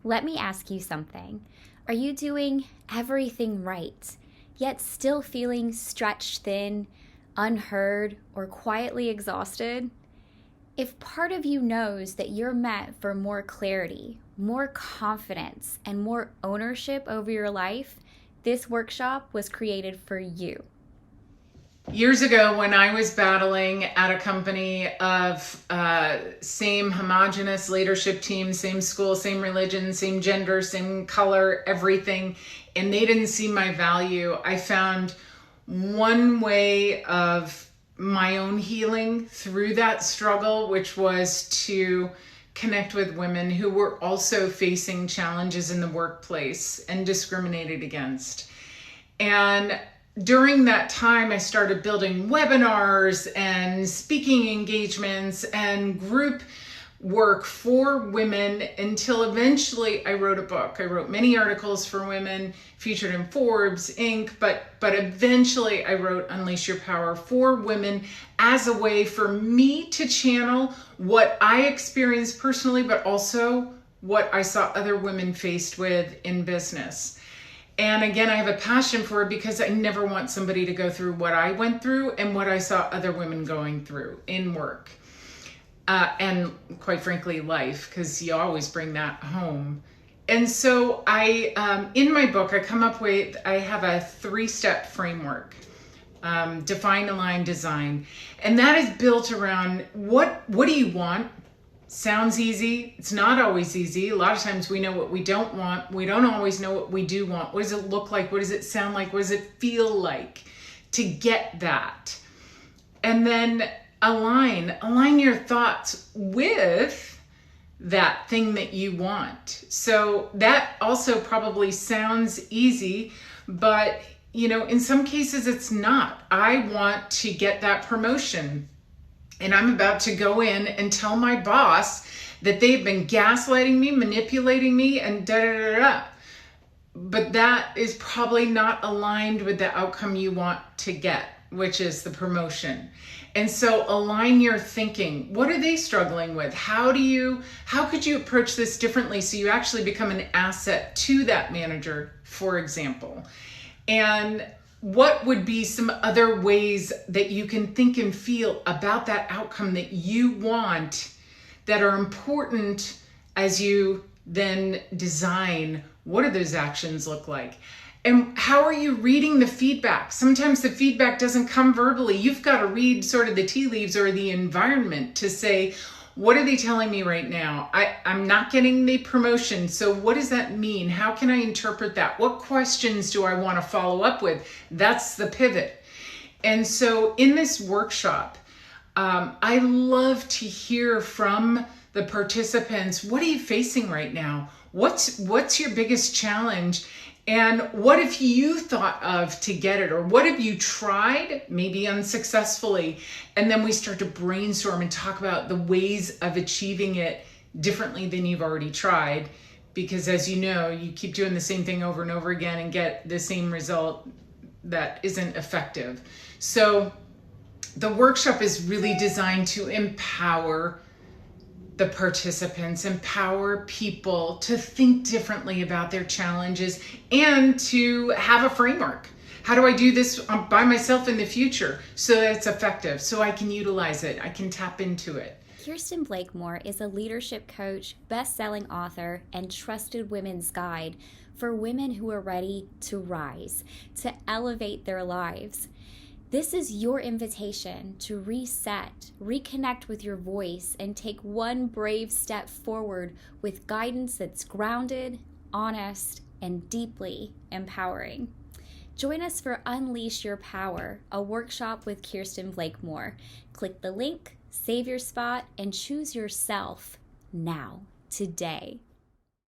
Let me ask you something. Are you doing everything right, yet still feeling stretched thin, unheard, or quietly exhausted? If part of you knows that you're meant for more clarity, more confidence, and more ownership over your life, this workshop was created for you. Years ago, when I was battling at a company of same homogenous leadership team, same school, same religion, same gender, same color, everything, and they didn't see my value, I found one way of my own healing through that struggle, which was to connect with women who were also facing challenges in the workplace and discriminated against. And during that time, I started building webinars and speaking engagements and group work for women until eventually I wrote a book. I wrote many articles for women, featured in Forbes, Inc., but eventually I wrote Unleash Your Power for women as a way for me to channel what I experienced personally, but also what I saw other women faced with in business. And again, I have a passion for it because I never want somebody to go through what I went through and what I saw other women going through in work. And quite frankly, life, because you always bring that home. And so in my book, I have a 3-step framework, define, align, design. And that is built around what do you want? Sounds easy. It's not always easy. A lot of times we know what we don't want. We don't always know what we do want. What does it look like? What does it sound like? What does it feel like to get that? And then align your thoughts with that thing that you want. So that also probably sounds easy, but in some cases it's not. I want to get that promotion. And I'm about to go in and tell my boss that they've been gaslighting me, manipulating me, and da-da-da-da. But that is probably not aligned with the outcome you want to get, which is the promotion. And so align your thinking. What are they struggling with? How could you approach this differently so you actually become an asset to that manager, for example? And what would be some other ways that you can think and feel about that outcome that you want that are important as you then design? What do those actions look like? And how are you reading the feedback? Sometimes the feedback doesn't come verbally. You've got to read sort of the tea leaves or the environment to say, what are they telling me right now? I'm not getting the promotion. So what does that mean? How can I interpret that? What questions do I want to follow up with? That's the pivot. And so in this workshop, I love to hear from the participants. What are you facing right now? What's your biggest challenge? And what have you thought of to get it? Or what have you tried, maybe unsuccessfully? And then we start to brainstorm and talk about the ways of achieving it differently than you've already tried. Because as you know, you keep doing the same thing over and over again and get the same result that isn't effective. So the workshop is really designed to empower the participants, empower people to think differently about their challenges and to have a framework. How do I do this by myself in the future so that it's effective, so I can utilize it, I can tap into it? Kirsten Blakemore is a leadership coach, best-selling author, and trusted women's guide for women who are ready to rise, to elevate their lives. This is your invitation to reset, reconnect with your voice, and take one brave step forward with guidance that's grounded, honest, and deeply empowering. Join us for Unleash Your Power, a workshop with Kirsten Blakemore. Click the link, save your spot, and choose yourself now, today.